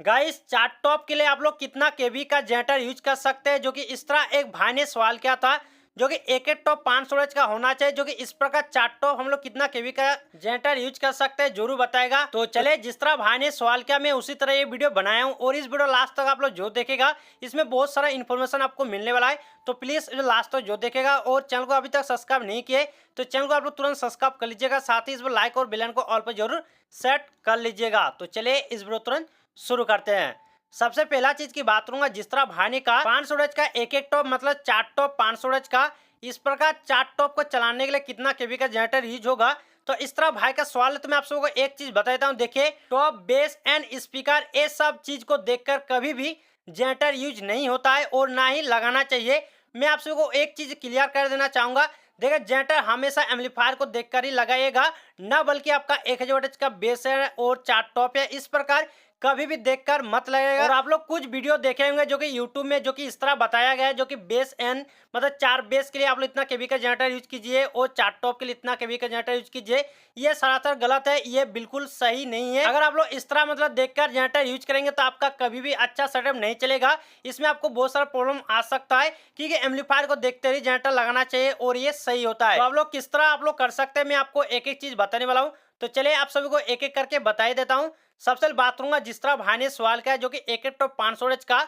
Guys chart top के लिए आप लोग कितना केवी का जनरेटर यूज कर सकते हैं, जो कि इस तरह एक भाई ने सवाल किया था, जो कि एक एक टॉप 500 का होना चाहिए, जो कि इस प्रकार चार्ट टॉप हम लोग कितना केवी का जनरेटर यूज कर सकते हैं जरूर बताएगा। तो चले, जिस तरह भाई ने सवाल किया मैं उसी तरह ये वीडियो बनाया हूँ, और इस वीडियो लास्ट तक आप लोग जो देखेगा इसमें बहुत सारा इन्फॉर्मेशन आपको मिलने वाला है। तो प्लीज लास्ट तक जो देखेगा, और चैनल को अभी तक सब्सक्राइब नहीं किए तो चैनल को आप लोग तुरंत सब्सक्राइब कर लीजिएगा, साथ ही इस पर लाइक और बेल को ऑल पर जरूर सेट कर लीजिएगा। तो चलिए इस वीडियो तुरंत शुरू करते हैं। सबसे पहला चीज की बात करूंगा, जिस तरह भाई ने कहा 500 का एक एक टॉप मतलब चार टॉप 500 का, इस प्रकार चार टॉप को चलाने के लिए कितना केवी का जनरेटर यूज होगा। तो इस तरह भाई का सवाल है, तो मैं आप सबको एक चीज बता देता हूँ। देखिए, टॉप बेस एंड स्पीकर ये सब चीज को देखकर कभी भी जनरेटर यूज नहीं होता है और ना ही लगाना चाहिए। मैं आप सबको एक चीज क्लियर कर देना चाहूंगा। देखिए, जनरेटर हमेशा एम्पलीफायर को देखकर ही लगाइएगा, न बल्कि आपका 1000 वोल्टेज का बेस है और चार टॉप है, इस प्रकार कभी भी देखकर मत लगेगा। और आप लोग कुछ वीडियो देखे होंगे जो कि YouTube में, जो कि इस तरह बताया गया है, जो कि बेस एन मतलब चार बेस के लिए आप लोग इतना केवी का जनरेटर यूज कीजिए और चार टॉप के लिए इतना केवी का जनरेटर यूज कीजिए। ये सरासर गलत है, ये बिल्कुल सही नहीं है। अगर आप लोग इस तरह मतलब देखकर जनरेटर यूज करेंगे तो आपका कभी भी अच्छा सेटअप नहीं चलेगा। इसमें आपको बहुत सारा प्रॉब्लम आ सकता है, क्योंकि एम्पलीफायर को देखते ही जनरेटर लगाना चाहिए और ये सही होता है। तो आप लोग किस तरह आप लोग कर सकते हैं, मैं आपको एक एक चीज बताने वाला हूँ। तो चलिए आप सभी को एक एक करके बता ही देता हूँ। सबसे पहले बात करूंगा, जिस तरह भाई ने सवाल किया, जो कि एक एक टॉप 500 का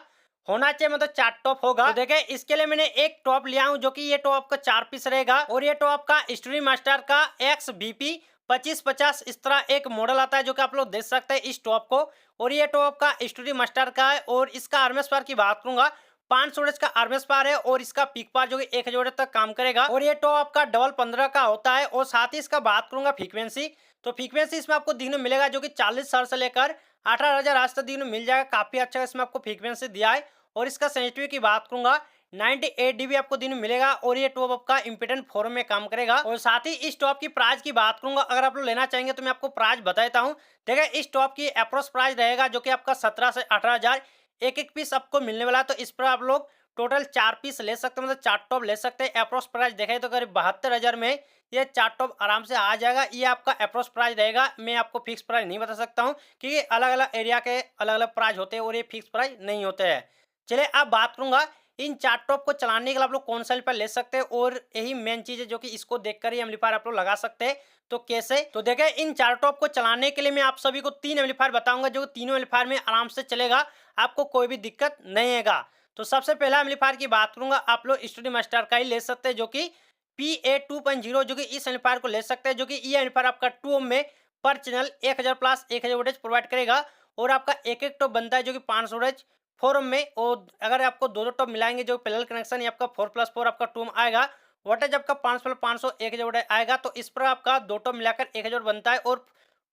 होना चाहिए मतलब चार टॉप होगा। तो देखिए, इसके लिए मैंने एक टॉप लिया हूं, जो कि ये टॉप का 4 पीस रहेगा, और ये टॉप का स्टूडियो मास्टर का XBP 2550 इस तरह एक मॉडल आता है, जो कि आप लोग देख सकते हैं इस टॉप को। और ये टॉप का स्टूडियो मास्टर का है, और इसका आरएमएस पावर की बात करूंगा 500 का आरएमएस पावर है, और इसका पीक पावर जो कि 1000 तक काम करेगा। और ये टॉप का डबल 15 का होता है। और साथ ही इसका बात करूंगा फ्रीक्वेंसी, तो फ्रीक्वेंसी इसमें आपको देखने को मिलेगा, जो कि 40 हर्ट्ज से लेकर 18,000 आज तक देखने को मिल जाएगा। काफी अच्छा इसमें आपको फ्रीक्वेंसी दिया है। और इसका सेंसिटिविटी की बात करूंगा 98 dB आपको दिन में मिलेगा, और ये टॉप आपका इम्पिडेंट फॉर्म में काम करेगा। और साथ ही इस टॉप की प्राइस की बात करूंगा, अगर आप लोग लेना चाहेंगे तो मैं आपको प्राइस बता देता हूँ। देखिए, इस टॉप की अप्रोक्स प्राइस रहेगा, जो कि आपका 17 से 18,000 एक एक पीस आपको मिलने वाला है। तो इस पर आप लोग टोटल 4 पीस ले सकते हैं, मतलब 4 टॉप ले सकते हैं। अप्रोक्स प्राइस देखें तो करीब 72,000 में ये 4 टॉप आराम से आ जाएगा। ये आपका अप्रोक्स प्राइस रहेगा, मैं आपको फिक्स प्राइस नहीं बता सकता हूँ, क्योंकि अलग अलग एरिया के अलग अलग प्राइस होते हैं और ये फिक्स प्राइस नहीं होते हैं। चलिए अब बात करूंगा, इन चार टॉप को चलाने के लिए आप लोग कौन सा एम्पलीफायर ले सकते हैं, और यही मेन चीज है, जो कि इसको देखकर ही एम्पलीफायर आप लोग लगा सकते हैं। तो कैसे, तो देखिए, इन चार टॉप को चलाने के लिए मैं आप सभी को 3 एम्पलीफायर बताऊंगा, जो तीनों एम्पलीफायर में आराम से चलेगा, आपको कोई भी दिक्कत नहीं आएगा। तो सबसे पहला एम्पलीफायर की बात करूंगा, आप लोग स्टूडियो मास्टर का ही ले सकते हैं, जो कि PA 2.0, जो कि इस एम्पलीफायर को ले सकते हैं। जो कि ये एम्पलीफायर आपका 2 ओम में पर चैनल 1000 प्लस 1000 वोल्टेज प्रोवाइड करेगा, और आपका एक एक टॉप बनता है, जो कि 500 वोल्टेज 4 ओम में। और अगर आपको दो दो टॉप मिलाएंगे, जो पैरेलल कनेक्शन, ये आपका 4+4 आपका 2 ओम आएगा। वोल्टेज आपका 500 1000 वोल्टेज आएगा, तो इस पर आपका दो टॉप मिलाकर 1000 बनता है और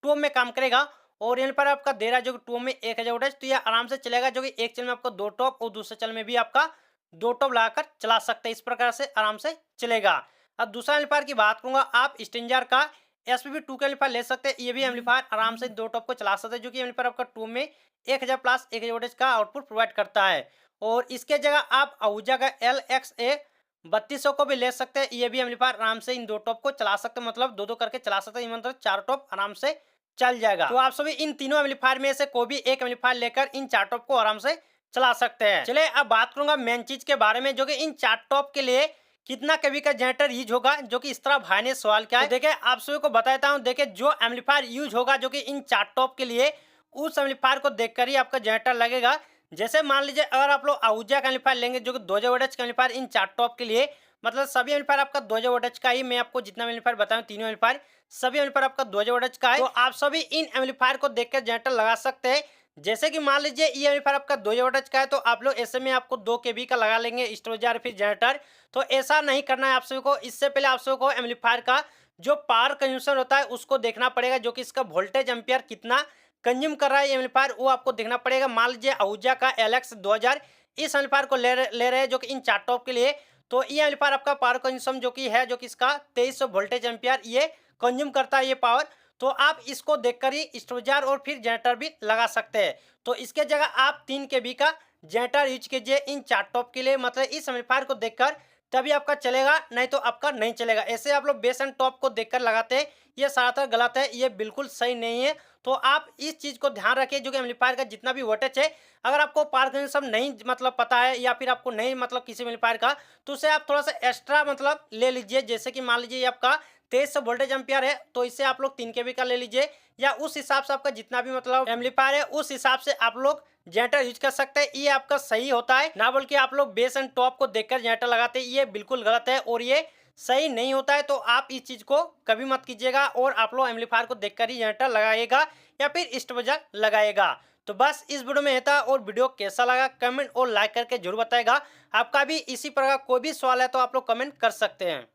2 ओम में काम करेगा। और यहाँ पर आपका दे रहा है, जो कि 2 ओम में 1000 वोल्टेज, तो ये आराम से चलेगा, जो कि एक चैनल में आपको दो टॉप और दूसरे चैनल में भी आपका दो टॉप लगाकर चला सकते हैं। इस प्रकार से आराम से चलेगा। अब दूसरा एम्पलीफायर की बात करूंगा, आप स्टेंजर का SPB2 का एम्पलीफायर ले सकते हैं। ये भी एम्पलीफायर आराम से दो टॉप को चला सकते हैं, जो कि एम्पलीफायर आपका 2 में 1000 प्लस 1000 वोल्टेज का आउटपुट प्रोवाइड करता है। और इसके जगह आप आहूजा का LXA 3200 को भी ले सकते हैं। ये भी एम्पलीफायर आराम से इन दो टॉप को चला सकते हैं, मतलब दो दो करके चला सकते हैं, मतलब 4 टॉप आराम से चल जाएगा। तो आप सभी इन तीनों एम्पलीफायर में से कोई भी एक एम्पलीफायर लेकर इन 4 टॉप को आराम से चला सकते हैं। चलिए अब बात करूंगा मेन चीज के बारे में, जो कि इन 4 टॉप के लिए कितना केवी का जनरेटर यूज होगा, जो कि इस तरह भाई ने सवाल किया है। तो देखिए, आप सभी को बताता हूँ। देखिए, जो एम्पलीफायर यूज होगा, जो कि इन 4 टॉप के लिए, उस एम्पलीफायर को देखकर ही आपका जनरेटर लगेगा। जैसे मान लीजिए, अगर आप लोग आहूजा का एम्पलीफायर लेंगे, जो कि 2000 वोल्टेज का एम्पलीफायर इन 4 टॉप के लिए, मतलब सभी एम्पलीफायर आपका 2000 वोल्टेज का ही, मैं आपको जितना एम्पलीफायर बताऊं तीनों एम्पलीफायर, सभी एम्पलीफायर आपका 2000 वोल्टेज का है। तो आप सभी इन एम्पलीफायर को देखकर जनरेटर लगा सकते हैं। जैसे कि मान लीजिए ये एम्पलीफायर आपका 2000 वोल्टेज का है, तो आप लोग ऐसे में आपको 2 केवी का लगा लेंगे स्टोरेज फिर जनरेटर। तो ऐसा नहीं करना है आप सभी को। इससे पहले आप सभी को एम्पलीफायर का जो पावर कंज्यूमशन होता है उसको देखना पड़ेगा, जो कि इसका वोल्टेज एम्पियर कितना कंज्यूम कर रहा है एम्पलीफायर, वो आपको देखना पड़ेगा। मान लीजिए आहूजा का LX 2000 इस एम्पलीफायर को ले रहे हैं, जो कि इन 4 टॉप के लिए। तो ये एम्पलीफायर आपका पावर कंज्यूमशन जो कि है, जो कि इसका 2300 वोल्टेज एम्पियर ये कंज्यूम करता है ये पावर। तो आप इसको देखकर ही स्टोरेज और फिर जनरेटर भी लगा सकते हैं। तो इसके जगह आप 3 केवी का जनरेटर यूज कीजिए इन 4 टॉप के लिए, मतलब इस एम्पलीफायर को देखकर, तभी आपका चलेगा, नहीं तो आपका नहीं चलेगा। ऐसे आप लोग बेस एंड टॉप को देखकर लगाते हैं, ये सरासर गलत है, ये बिल्कुल सही नहीं है। तो आप इस चीज़ को ध्यान रखिए जो कि एम्पलीफायर का जितना भी वोल्टेज है, अगर आपको पावर कंजम्पशन नहीं मतलब पता है या फिर आपको नहीं मतलब किसी एम्पलीफायर का, तो उसे आप थोड़ा सा एक्स्ट्रा मतलब ले लीजिए। जैसे कि मान लीजिए ये आपका 2300 वोल्टेज एम्पियर है, तो इससे आप लोग 3 केवी का ले लीजिए, या उस हिसाब से आपका जितना भी मतलब एम्पलीफायर है उस हिसाब से आप लोग जनरेटर यूज कर सकते हैं। ये आपका सही होता है, ना बल्कि आप लोग बेस एंड टॉप को देखकर जनरेटर लगाते हैं, ये बिल्कुल गलत है और ये सही नहीं होता है। तो आप इस चीज को कभी मत कीजिएगा और आप लोग एम्पलीफायर को देखकर ही जनरेटर लगाइएगा या फिर स्टेबलाइजर लगाइएगा। तो बस इस वीडियो में ये था, और वीडियो कैसा लगा कमेंट और लाइक करके जरूर बताएगा। आपका भी इसी प्रकार कोई भी सवाल है तो आप लोग कमेंट कर सकते हैं।